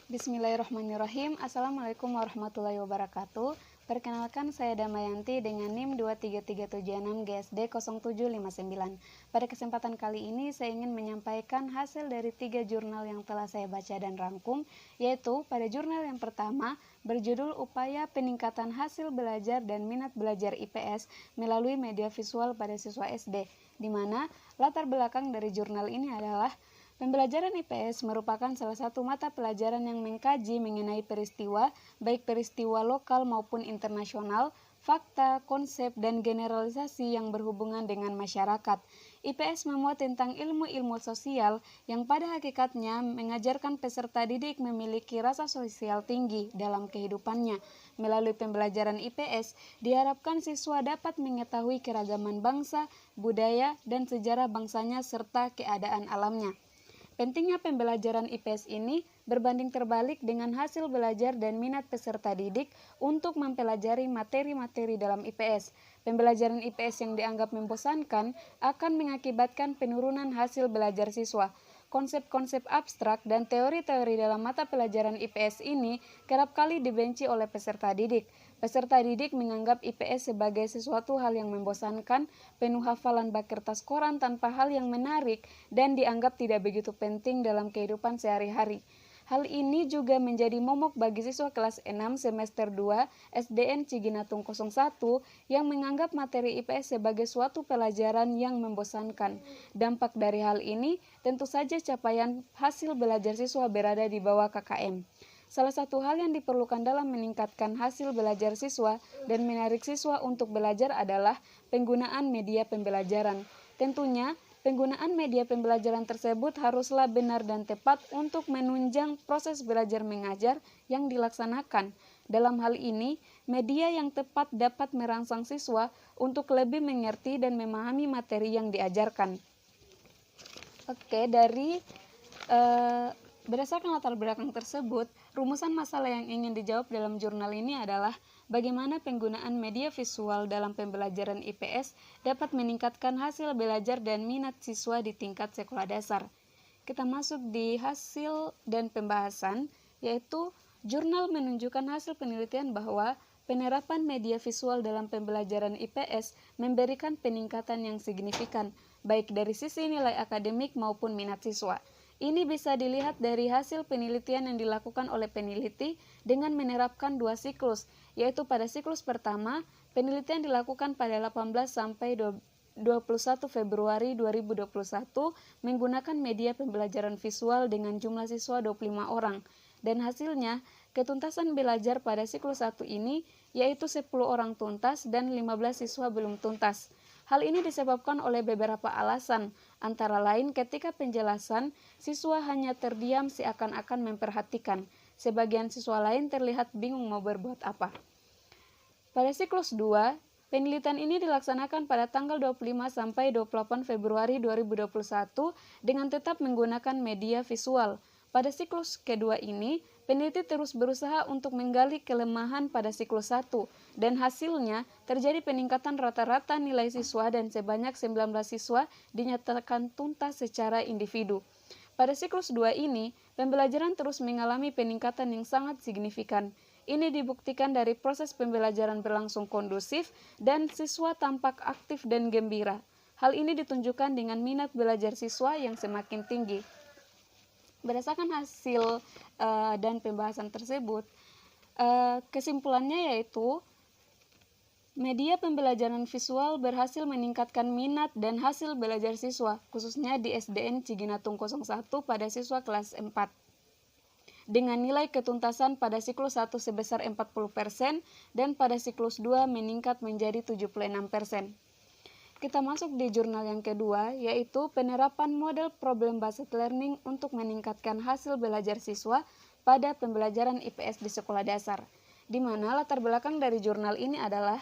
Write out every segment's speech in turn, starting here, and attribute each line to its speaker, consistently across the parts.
Speaker 1: Bismillahirrahmanirrahim. Assalamualaikum warahmatullahi wabarakatuh. Perkenalkan, saya Damayanti dengan NIM 23376 GSD 0759. Pada kesempatan kali ini saya ingin menyampaikan hasil dari 3 jurnal yang telah saya baca dan rangkum, yaitu pada jurnal yang pertama berjudul Upaya Peningkatan Hasil Belajar dan Minat Belajar IPS melalui Media Visual pada Siswa SD, di mana latar belakang dari jurnal ini adalah pembelajaran IPS merupakan salah satu mata pelajaran yang mengkaji mengenai peristiwa, baik peristiwa lokal maupun internasional, fakta, konsep, dan generalisasi yang berhubungan dengan masyarakat. IPS memuat tentang ilmu-ilmu sosial yang pada hakikatnya mengajarkan peserta didik memiliki rasa sosial tinggi dalam kehidupannya. Melalui pembelajaran IPS, diharapkan siswa dapat mengetahui keragaman bangsa, budaya, dan sejarah bangsanya serta keadaan alamnya. Pentingnya pembelajaran IPS ini berbanding terbalik dengan hasil belajar dan minat peserta didik untuk mempelajari materi-materi dalam IPS. Pembelajaran IPS yang dianggap membosankan akan mengakibatkan penurunan hasil belajar siswa. Konsep-konsep abstrak dan teori-teori dalam mata pelajaran IPS ini kerap kali dibenci oleh peserta didik. Peserta didik menganggap IPS sebagai sesuatu hal yang membosankan, penuh hafalan bak kertas koran tanpa hal yang menarik, dan dianggap tidak begitu penting dalam kehidupan sehari-hari. Hal ini juga menjadi momok bagi siswa kelas 6 semester 2 SDN Ciginatung 01 yang menganggap materi IPS sebagai suatu pelajaran yang membosankan. Dampak dari hal ini tentu saja capaian hasil belajar siswa berada di bawah KKM. Salah satu hal yang diperlukan dalam meningkatkan hasil belajar siswa dan menarik siswa untuk belajar adalah penggunaan media pembelajaran. Tentunya, penggunaan media pembelajaran tersebut haruslah benar dan tepat untuk menunjang proses belajar mengajar yang dilaksanakan. Dalam hal ini, media yang tepat dapat merangsang siswa untuk lebih mengerti dan memahami materi yang diajarkan. Berdasarkan latar belakang tersebut, rumusan masalah yang ingin dijawab dalam jurnal ini adalah bagaimana penggunaan media visual dalam pembelajaran IPS dapat meningkatkan hasil belajar dan minat siswa di tingkat sekolah dasar. Kita masuk di hasil dan pembahasan, yaitu jurnal menunjukkan hasil penelitian bahwa penerapan media visual dalam pembelajaran IPS memberikan peningkatan yang signifikan, baik dari sisi nilai akademik maupun minat siswa. Ini bisa dilihat dari hasil penelitian yang dilakukan oleh peneliti dengan menerapkan 2 siklus, yaitu pada siklus pertama, penelitian dilakukan pada 18 sampai 21 Februari 2021 menggunakan media pembelajaran visual dengan jumlah siswa 25 orang, dan hasilnya ketuntasan belajar pada siklus 1 ini yaitu 10 orang tuntas dan 15 siswa belum tuntas. Hal ini disebabkan oleh beberapa alasan, antara lain ketika penjelasan, siswa hanya terdiam seakan-akan memperhatikan. Sebagian siswa lain terlihat bingung mau berbuat apa. Pada siklus 2, penelitian ini dilaksanakan pada tanggal 25 sampai 28 Februari 2021 dengan tetap menggunakan media visual. Pada siklus kedua ini, peneliti terus berusaha untuk menggali kelemahan pada siklus 1, dan hasilnya terjadi peningkatan rata-rata nilai siswa dan sebanyak 19 siswa dinyatakan tuntas secara individu. Pada siklus 2 ini, pembelajaran terus mengalami peningkatan yang sangat signifikan. Ini dibuktikan dari proses pembelajaran berlangsung kondusif dan siswa tampak aktif dan gembira. Hal ini ditunjukkan dengan minat belajar siswa yang semakin tinggi. Berdasarkan hasil dan pembahasan tersebut, kesimpulannya yaitu media pembelajaran visual berhasil meningkatkan minat dan hasil belajar siswa, khususnya di SDN Ciginatung 01 pada siswa kelas 4. Dengan nilai ketuntasan pada siklus 1 sebesar 40% dan pada siklus 2 meningkat menjadi 76%. Kita masuk di jurnal yang kedua, yaitu penerapan model problem-based learning untuk meningkatkan hasil belajar siswa pada pembelajaran IPS di sekolah dasar, di mana latar belakang dari jurnal ini adalah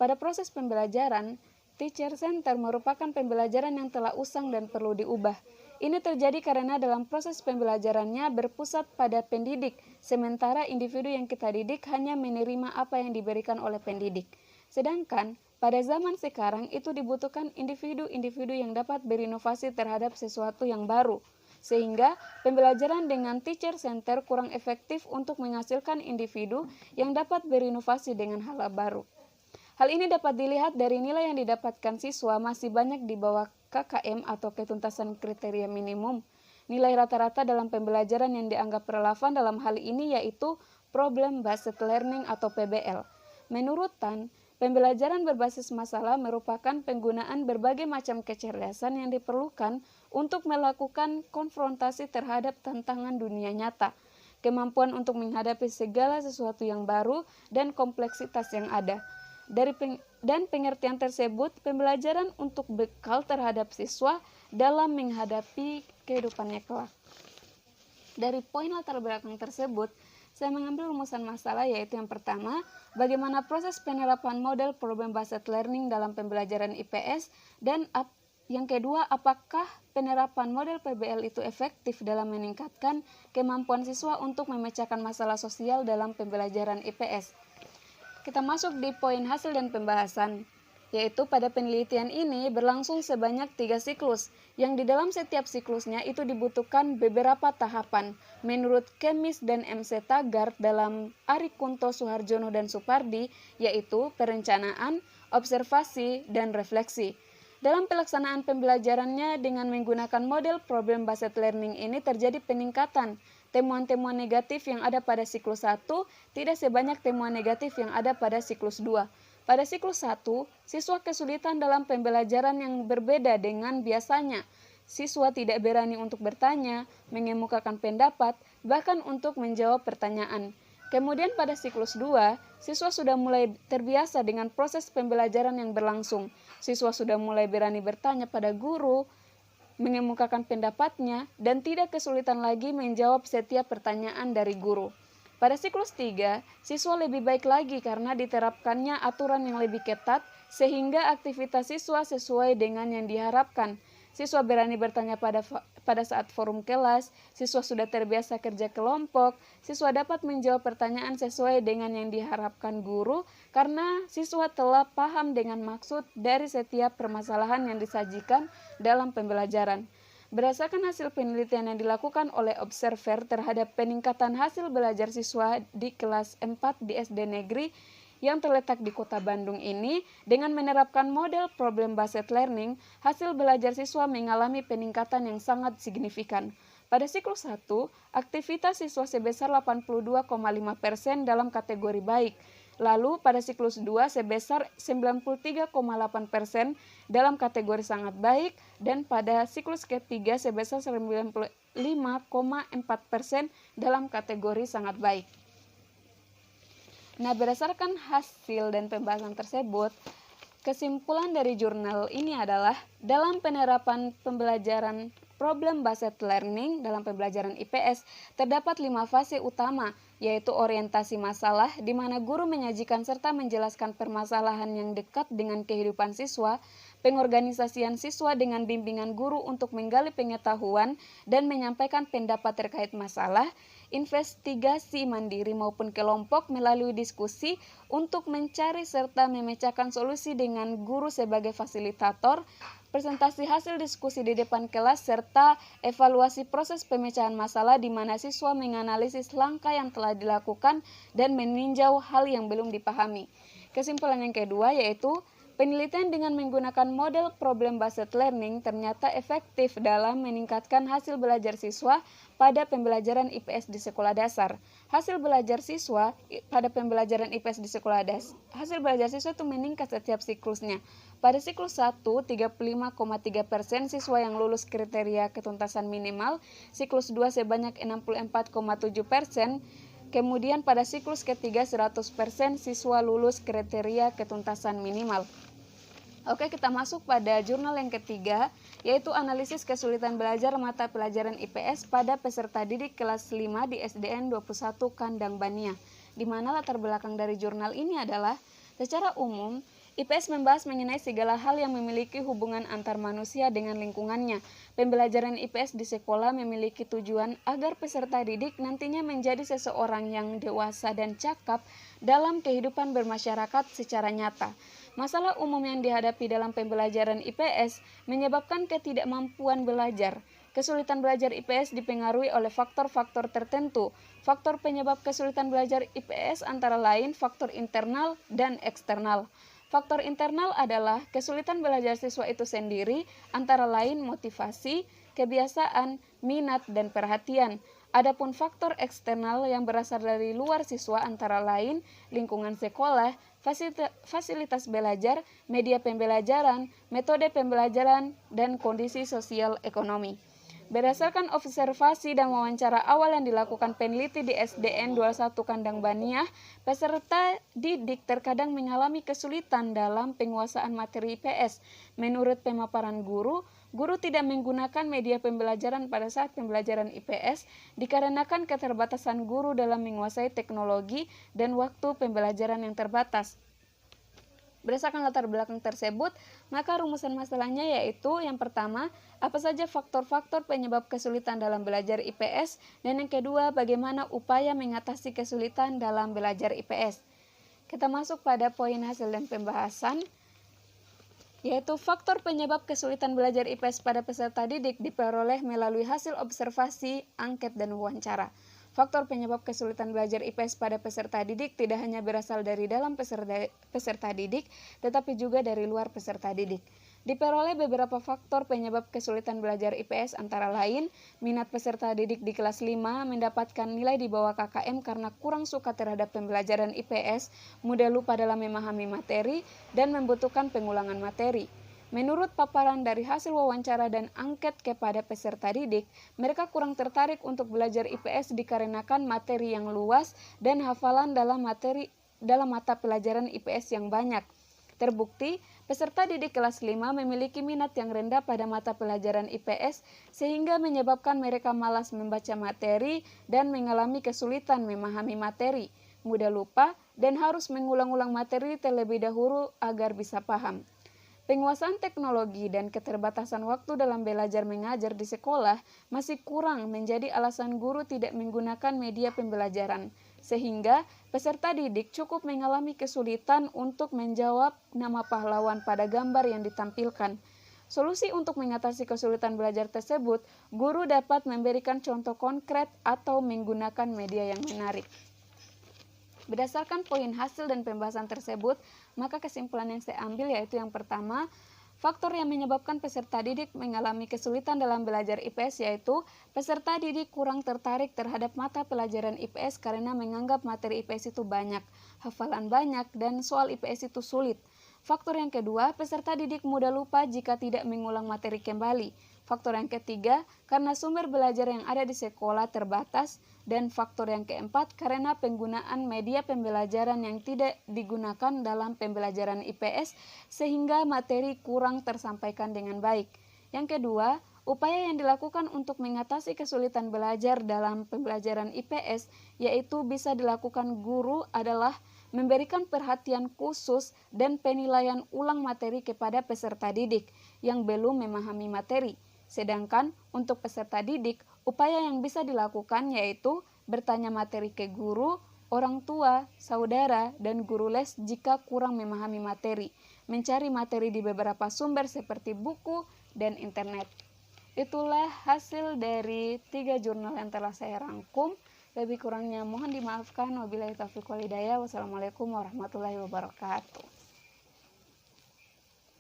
Speaker 1: pada proses pembelajaran, teacher center merupakan pembelajaran yang telah usang dan perlu diubah. Ini terjadi karena dalam proses pembelajarannya berpusat pada pendidik, sementara individu yang kita didik hanya menerima apa yang diberikan oleh pendidik. Sedangkan pada zaman sekarang itu dibutuhkan individu-individu yang dapat berinovasi terhadap sesuatu yang baru. sehingga pembelajaran dengan teacher center kurang efektif untuk menghasilkan individu yang dapat berinovasi dengan hal baru. Hal ini dapat dilihat dari nilai yang didapatkan siswa masih banyak di bawah KKM atau ketuntasan kriteria minimum. Nilai rata-rata dalam pembelajaran yang dianggap relevan dalam hal ini yaitu Problem Based Learning atau PBL. Menurut Tan, pembelajaran berbasis masalah merupakan penggunaan berbagai macam kecerdasan yang diperlukan untuk melakukan konfrontasi terhadap tantangan dunia nyata, kemampuan untuk menghadapi segala sesuatu yang baru dan kompleksitas yang ada. Dan pengertian tersebut, pembelajaran untuk bekal terhadap siswa dalam menghadapi kehidupannya kelak. Dari poin latar belakang tersebut, saya mengambil rumusan masalah, yaitu yang pertama, bagaimana proses penerapan model problem based learning dalam pembelajaran IPS, dan yang kedua, apakah penerapan model PBL itu efektif dalam meningkatkan kemampuan siswa untuk memecahkan masalah sosial dalam pembelajaran IPS. Kita masuk di poin hasil dan pembahasan, yaitu pada penelitian ini berlangsung sebanyak 3 siklus, yang di dalam setiap siklusnya itu dibutuhkan beberapa tahapan. Menurut Kemis dan MC Taggart dalam Ari Kunto, Suharjono, dan Supardi, yaitu perencanaan, observasi, dan refleksi. Dalam pelaksanaan pembelajarannya dengan menggunakan model problem based learning ini terjadi peningkatan. Temuan-temuan negatif yang ada pada siklus 1 tidak sebanyak temuan negatif yang ada pada siklus 2. Pada siklus 1, siswa kesulitan dalam pembelajaran yang berbeda dengan biasanya. Siswa tidak berani untuk bertanya, mengemukakan pendapat, bahkan untuk menjawab pertanyaan. Kemudian pada siklus 2, siswa sudah mulai terbiasa dengan proses pembelajaran yang berlangsung. Siswa sudah mulai berani bertanya pada guru, mengemukakan pendapatnya, dan tidak kesulitan lagi menjawab setiap pertanyaan dari guru. Pada siklus 3, siswa lebih baik lagi karena diterapkannya aturan yang lebih ketat sehingga aktivitas siswa sesuai dengan yang diharapkan. Siswa berani bertanya pada saat forum kelas, siswa sudah terbiasa kerja kelompok, siswa dapat menjawab pertanyaan sesuai dengan yang diharapkan guru karena siswa telah paham dengan maksud dari setiap permasalahan yang disajikan dalam pembelajaran. Berdasarkan hasil penelitian yang dilakukan oleh observer terhadap peningkatan hasil belajar siswa di kelas 4 di SD negeri yang terletak di Kota Bandung ini, dengan menerapkan model problem based learning, hasil belajar siswa mengalami peningkatan yang sangat signifikan. Pada siklus 1, aktivitas siswa sebesar 82,5% dalam kategori baik. Lalu pada siklus 2 sebesar 93,8% dalam kategori sangat baik, dan pada siklus ketiga sebesar 95,4% dalam kategori sangat baik. Nah, berdasarkan hasil dan pembahasan tersebut, kesimpulan dari jurnal ini adalah dalam penerapan pembelajaran problem based learning dalam pembelajaran IPS terdapat 5 fase utama, yaitu orientasi masalah, di mana guru menyajikan serta menjelaskan permasalahan yang dekat dengan kehidupan siswa, pengorganisasian siswa dengan bimbingan guru untuk menggali pengetahuan dan menyampaikan pendapat terkait masalah, investigasi mandiri maupun kelompok melalui diskusi untuk mencari serta memecahkan solusi dengan guru sebagai fasilitator, presentasi hasil diskusi di depan kelas, serta evaluasi proses pemecahan masalah di mana siswa menganalisis langkah yang telah dilakukan dan meninjau hal yang belum dipahami. Kesimpulan yang kedua yaitu penelitian dengan menggunakan model problem based learning ternyata efektif dalam meningkatkan hasil belajar siswa pada pembelajaran IPS di sekolah dasar. Hasil belajar siswa pada pembelajaran IPS di sekolah dasar, hasil belajar siswa itu meningkat setiap siklusnya. Pada siklus 1, 35,3% siswa yang lulus kriteria ketuntasan minimal, siklus 2 sebanyak 64,7%, kemudian pada siklus ketiga 100% siswa lulus kriteria ketuntasan minimal. Oke, kita masuk pada jurnal yang ketiga, yaitu analisis kesulitan belajar mata pelajaran IPS pada peserta didik kelas 5 di SDN 21 Kandang Bania, di mana latar belakang dari jurnal ini adalah secara umum IPS membahas mengenai segala hal yang memiliki hubungan antar manusia dengan lingkungannya. Pembelajaran IPS di sekolah memiliki tujuan agar peserta didik nantinya menjadi seseorang yang dewasa dan cakap dalam kehidupan bermasyarakat secara nyata. Masalah umum yang dihadapi dalam pembelajaran IPS menyebabkan ketidakmampuan belajar. Kesulitan belajar IPS dipengaruhi oleh faktor-faktor tertentu. Faktor penyebab kesulitan belajar IPS antara lain faktor internal dan eksternal. Faktor internal adalah kesulitan belajar siswa itu sendiri, antara lain motivasi, kebiasaan, minat, dan perhatian. Adapun faktor eksternal yang berasal dari luar siswa antara lain lingkungan sekolah, fasilitas belajar, media pembelajaran, metode pembelajaran, dan kondisi sosial ekonomi. Berdasarkan observasi dan wawancara awal yang dilakukan peneliti di SDN 21 Kandang Baniah, peserta didik terkadang mengalami kesulitan dalam penguasaan materi IPS. Menurut pemaparan guru, guru tidak menggunakan media pembelajaran pada saat pembelajaran IPS dikarenakan keterbatasan guru dalam menguasai teknologi dan waktu pembelajaran yang terbatas. Berdasarkan latar belakang tersebut, maka rumusan masalahnya yaitu yang pertama, apa saja faktor-faktor penyebab kesulitan dalam belajar IPS, dan yang kedua, bagaimana upaya mengatasi kesulitan dalam belajar IPS. Kita masuk pada poin hasil dan pembahasan, yaitu faktor penyebab kesulitan belajar IPS pada peserta didik diperoleh melalui hasil observasi, angket, dan wawancara. Faktor penyebab kesulitan belajar IPS pada peserta didik tidak hanya berasal dari dalam peserta didik, tetapi juga dari luar peserta didik. Diperoleh beberapa faktor penyebab kesulitan belajar IPS antara lain, minat peserta didik di kelas 5 mendapatkan nilai di bawah KKM karena kurang suka terhadap pembelajaran IPS, mudah lupa dalam memahami materi, dan membutuhkan pengulangan materi. Menurut paparan dari hasil wawancara dan angket kepada peserta didik, mereka kurang tertarik untuk belajar IPS dikarenakan materi yang luas dan hafalan dalam mata pelajaran IPS yang banyak. Terbukti, peserta didik kelas 5 memiliki minat yang rendah pada mata pelajaran IPS sehingga menyebabkan mereka malas membaca materi dan mengalami kesulitan memahami materi, mudah lupa, dan harus mengulang-ulang materi terlebih dahulu agar bisa paham. Penguasaan teknologi dan keterbatasan waktu dalam belajar mengajar di sekolah masih kurang menjadi alasan guru tidak menggunakan media pembelajaran, sehingga peserta didik cukup mengalami kesulitan untuk menjawab nama pahlawan pada gambar yang ditampilkan. Solusi untuk mengatasi kesulitan belajar tersebut, guru dapat memberikan contoh konkret atau menggunakan media yang menarik. Berdasarkan poin hasil dan pembahasan tersebut, maka kesimpulan yang saya ambil yaitu yang pertama, faktor yang menyebabkan peserta didik mengalami kesulitan dalam belajar IPS yaitu peserta didik kurang tertarik terhadap mata pelajaran IPS karena menganggap materi IPS itu banyak, hafalan banyak, dan soal IPS itu sulit. Faktor yang kedua, peserta didik mudah lupa jika tidak mengulang materi kembali. Faktor yang ketiga, karena sumber belajar yang ada di sekolah terbatas. Dan faktor yang keempat, karena penggunaan media pembelajaran yang tidak digunakan dalam pembelajaran IPS sehingga materi kurang tersampaikan dengan baik. Yang kedua, upaya yang dilakukan untuk mengatasi kesulitan belajar dalam pembelajaran IPS yaitu bisa dilakukan guru adalah memberikan perhatian khusus dan penilaian ulang materi kepada peserta didik yang belum memahami materi. Sedangkan untuk peserta didik, upaya yang bisa dilakukan yaitu bertanya materi ke guru, orang tua, saudara, dan guru les jika kurang memahami materi, mencari materi di beberapa sumber seperti buku dan internet. Itulah hasil dari 3 jurnal yang telah saya rangkum. Lebih kurangnya mohon dimaafkan. Wabillahi taufiq wal hidayah. Wassalamualaikum warahmatullahi wabarakatuh.